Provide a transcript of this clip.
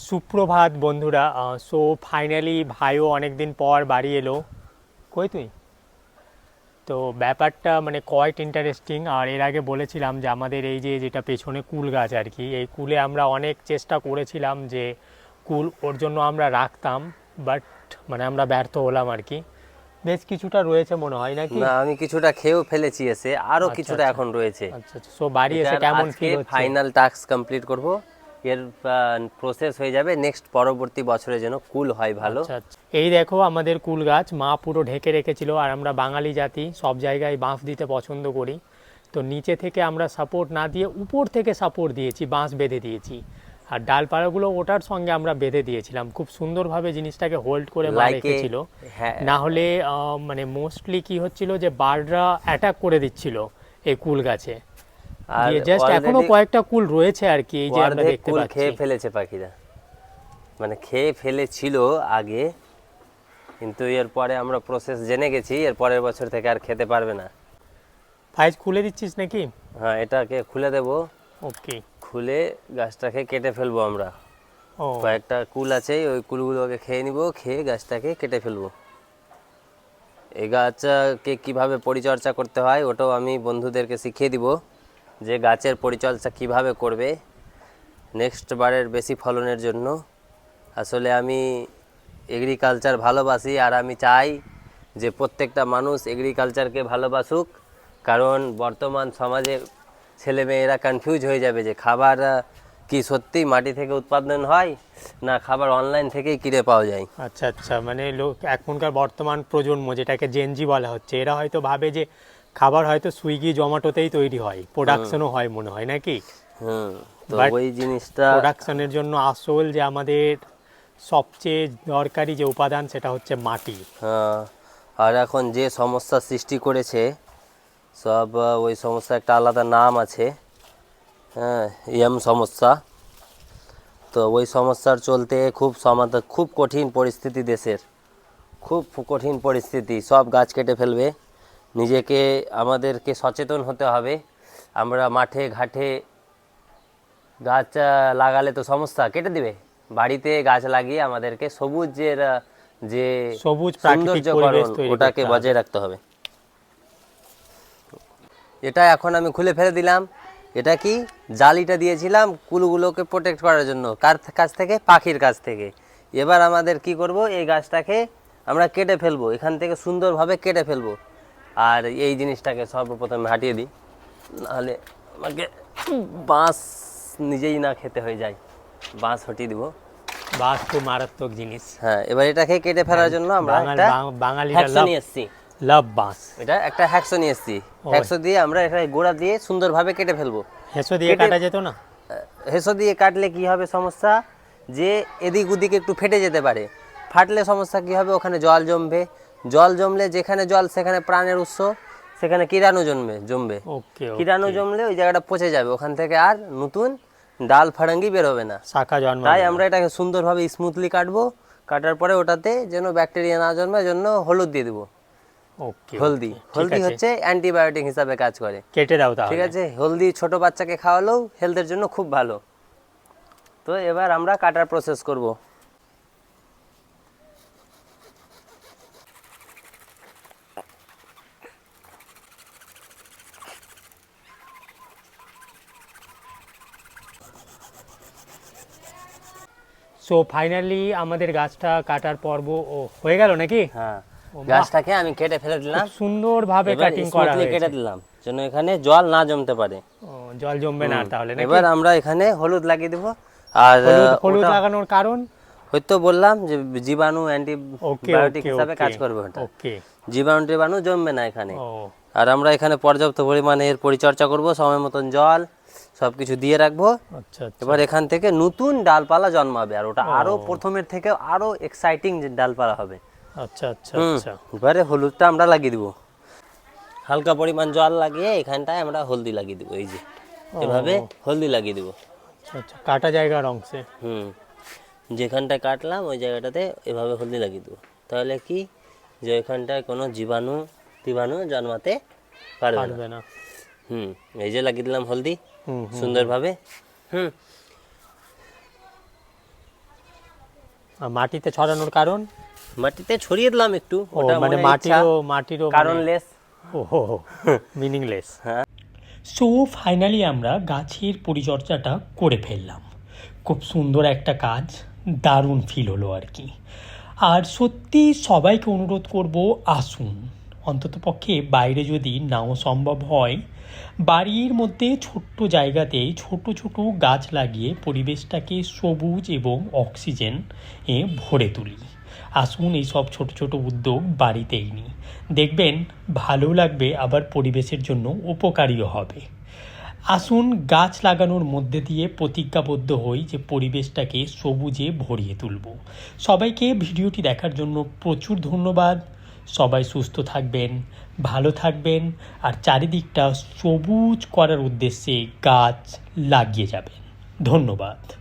সুপ্রভাত বন্ধুরা। So finally ভাইও অনেক দিন পর বাড়ি এলো। কই তুই? তো ব্যাপারটা মানে কোয়াইট ইন্টারেস্টিং। আর এর আগে বলেছিলাম যে আমাদের এই যে যেটা পেছনে কুল গাছ আর কি, এই কুলে আমরা অনেক চেষ্টা করেছিলাম যে কুল ওর জন্য আমরা রাখতাম, বাট মানে আমরা ব্যর্থ হলাম আর কি। বেশ কিছুটা রয়েছে মনে হয় নাকি? না, আমি কিছুটা খেয়েও ফেলেছি, এসে আরো আচ্ছা কিছুটা আচ্ছা এখন রয়েছে। আচ্ছা আচ্ছা। সো বাড়ি এসে এটার কেমন আজকে ফিল হচ্ছে? ফাইনাল টাস্ক কমপ্লিট করব। এর প্রসেস হয়ে যাবে নেক্সট পরবর্তী বছরে যেন কুল হয় ভালো। আচ্ছা আচ্ছা। এই দেখো আমাদের কুল গাছ মা পুরো ঢেকে রেখেছিল। আর আমরা বাঙালি জাতি সব জায়গায় বাঁশ দিতে পছন্দ করি। তো নিচে থেকে আমরা সাপোর্ট না দিয়ে উপর থেকে সাপোর্ট দিয়েছি, বাঁশ বেঁধে দিয়েছি। আর ডালপালাগুলো ওটার সঙ্গে আমরা বেঁধে দিয়েছিলাম, খুব সুন্দরভাবে জিনিসটাকে হোল্ড করে মা লাইকে রেখেছিল। হ্যাঁ, না হলে মানে মোস্টলি কি হচ্ছিল যে বার্ডরা অ্যাটাক করে দিচ্ছিল এই কুল গাছে। আর দিয়ে জাস্ট এখনো অলরেডি কয়েকটা কুল রয়েছে আর কি, এই যে আমরা অর্ধেক দেখতে কুল পাচ্ছি। খেয়ে ফেলেছে পাখিরা, মানে খেয়ে ফেলেছিল আগে, কিন্তু এরপরে আমরা প্রসেস জেনে গেছি, এর পরের বছর থেকে আর খেতে পারবে না। ফাইজ খুলে দিচ্ছিস নাকি? হ্যাঁ, এটাকে খুলে দেব। ওকে। খুলে গাছটাকে কেটে ফেলবো আমরা। ও কয়েকটা কুল আছে, ওই কুলগুলোকে খেয়ে নিব, খেয়ে গাছটাকে কেটে ফেলবো। এই গাছকে কিভাবে পরিচর্যা করতে হয় ওটাও আমি বন্ধুদেরকে শিখিয়ে দিব, যে গাছের পরিচর্যা কিভাবে করবে নেক্সট বারের বেশি ফলনের জন্য। আসলে আমি এগ্রিকালচার ভালোবাসি, আর আমি চাই যে প্রত্যেকটা মানুষ এগ্রিকালচারকে ভালোবাসুক, কারণ বর্তমান সমাজে ছেলেমেয়েরা কনফিউজ হয়ে যাবে যে খাবার কি সত্যি মাটি থেকে উৎপাদন হয় না খাবার অনলাইন থেকেই কিনে পাওয়া যায়। আচ্ছা আচ্ছা। মানে লোক এখনকার বর্তমান প্রজন্ম যেটাকে জেনজি বলা হচ্ছে, এরা হয়তো ভাবে যে খাবার হয়তো সুইগি জোম্যাটোতেই তৈরি হয়, প্রোডাকশনও হয় মনে হয় নাকি? হুম, তো But ওই জিনিসটা প্রোডাকশনের জন্য আসল যে আমাদের সবচেয়ে দরকারি যে উপাদান সেটা হচ্ছে মাটি। আর এখন যে সমস্যা সৃষ্টি করেছে সব, ওই সমস্যা একটা আলাদা নাম আছে, হ্যাঁ, সমস্যা। তো ওই সমস্যার চলতে খুব সমাধান, খুব কঠিন পরিস্থিতি দেশের, খুব কঠিন পরিস্থিতি, সব গাছ কেটে ফেলবে। নিজেকে আমাদেরকে সচেতন হতে হবে। আমরা মাঠে ঘাটে গাছ লাগালে তো সমস্যা কেটে দিবে, বাড়িতে গাছ লাগিয়ে আমাদেরকে সবুজের যে সবুজ প্রাকৃতিক পরিবেশ সৌন্দর্যকরণ তৈরি ওটাকে করতে হবে। বজায় রাখতে হবে। এটা এখন আমি খুলে ফেলে দিলাম। এটা কি, জালিটা দিয়েছিলাম কুলগুলোকে প্রোটেক্ট করার জন্য, কার কাছ থেকে? পাখির কাছ থেকে। এবার আমাদের কি করব, এই গাছটাকে আমরা কেটে ফেলবো, এখান থেকে সুন্দরভাবে কেটে ফেলবো। আর এই জিনিসটাকে সর্বপ্রথমে হাঁটিয়ে দিই, নাহলে আমাকে বাঁশ নিজেই না খেতে হয়ে যায়। বাঁশ হটিয়ে দিব। বাস খুব মারাত্মক জিনিস। হ্যাঁ, এবার এটাকে কেটে ফেলার জন্য আমরা একটা বাঙালিরা হ্যাকসো নিয়ে এসেছি। লাভ বাস। এটা একটা হ্যাকসো নিয়ে এসেছি। হ্যাকসো দিয়ে আমরা এটা গোড়া দিয়ে সুন্দরভাবে কেটে ফেলবো। হেসো দিয়ে কাটা যেত না? হেসো দিয়ে কাটলে কি হবে সমস্যা, যে এদিক ওদিক একটু ফেটে যেতে পারে। ফাটলে সমস্যা কি হবে, ওখানে জল জমবে। জল জমলে যেখানে জল সেখানে প্রাণের উৎস, সেখানে কীটাণু জমবে। ওকে। কীটাণু জমলে ওই জায়গাটা পচে যাবে, ওখান থেকে আর নতুন ডাল ফাড়াঙ্গি বেরোবে না। শাখা জন্ম। তাই আমরা এটাকে সুন্দরভাবে স্মুথলি কাটবো। কাটার পরে ওটাতে যেন ব্যাকটেরিয়া না জন্মায় জন্য হলুদ দিয়ে দেবো। ওকে। হলদি, হলদি হচ্ছে অ্যান্টিবায়োটিক হিসাবে কাজ করে। কেটে দাও তাহলে। ঠিক আছে, হলদি ছোট বাচ্চাকে খাওয়ালেও হেলথের জন্য খুব ভালো। তো এবার আমরা কাটার প্রসেস করব। সো ফাইনালি আমাদের গাছটা কাটার পর্ব হয়ে গেল নাকি? হ্যাঁ, ও বাহ, গাছটাকে আমি কেটে ফেলে দিলাম, সুন্দরভাবে এবার কাটিং করা স্মুথলি কেটে হয়েছে। দিলাম যেন এখানে জল না জমতে পারে। ও, জল জমবে না আর তাহলে নাকি? এবার আমরা এখানে হলুদ লাগিয়ে দেব। আর হলুদ লাগানোর কারণ? হয়তো বললাম যে জীবাণু ওকে অ্যান্টিবায়োটিক ওকে হিসাবে ওকে কাজ করবে ওটা। ওকে। জীবাণু টিবাণু জমবে না এখানে। ও আর আমরা এখানে পর্যাপ্ত পরিমাণে এর পরিচর্যা করব, সময় মতন জল সব কিছু দিয়ে রাখবো। আচ্ছা আচ্ছা। এবার এখান থেকে নতুন ডালপালা জন্মাবে, আর ওটা আরো প্রথমের থেকে আরো এক্সাইটিং যে ডালপালা হবে। আচ্ছা আচ্ছা আচ্ছা। এবারে হলুদটা আমরা লাগিয়ে দিব, হালকা পরিমাণ জল লাগিয়ে এখানটায় আমরা হলদি লাগিয়ে দিব, এই যে এভাবে হলদি লাগিয়ে দিব। আচ্ছা আচ্ছা, কাটা জায়গার অংশে। যেখানটায় কাটলাম ওই জায়গাটাতে এভাবে হলদি লাগিয়ে দেবো। তাহলে কি, যে ওইখানটায় কোনো জীবাণু টিবাণু জন্মাতে পারবে না। এই যে লাগিয়ে দিলাম হলদি সুন্দরভাবে। আর মাটিতে ছড়ানোর কারণ? মাটিতে ছড়িয়ে দিলাম একটু, ও ওটা মানে মনের ইচ্ছা, মাটিরও কারণলেস। ওহো মিনিংলেস। হ্যাঁ। সো ফাইনালি আমরা গাছের পরিচর্যাটা করে ফেললাম। খুব সুন্দর একটা কাজ, দারুণ ফিল হলো আর কি। আর সত্যি সবাইকে অনুরোধ করব, আসুন অন্ততপক্ষে বাইরে যদি নাও সম্ভব হয়, বাড়ির মধ্যে ছোট্ট জায়গাতেই ছোট ছোট গাছ লাগিয়ে পরিবেশটাকে সবুজ এবং অক্সিজেন ভরে তুলি। আসুন এই সব ছোট ছোট উদ্যোগ বাড়িতেই নিই, দেখবেন ভালো লাগবে, আবার পরিবেশের জন্য উপকারীও হবে। আসুন গাছ লাগানোর মধ্যে দিয়ে প্রতিজ্ঞাবদ্ধ হই যে পরিবেশটাকে সবুজে ভরিয়ে তুলব। সবাইকে ভিডিওটি দেখার জন্য প্রচুর ধন্যবাদ। সবাই সুস্থ থাকবেন, ভালো থাকবেন, আর চারিদিকটা সবুজ করার উদ্দেশ্যে গাছ লাগিয়ে যাবেন। ধন্যবাদ।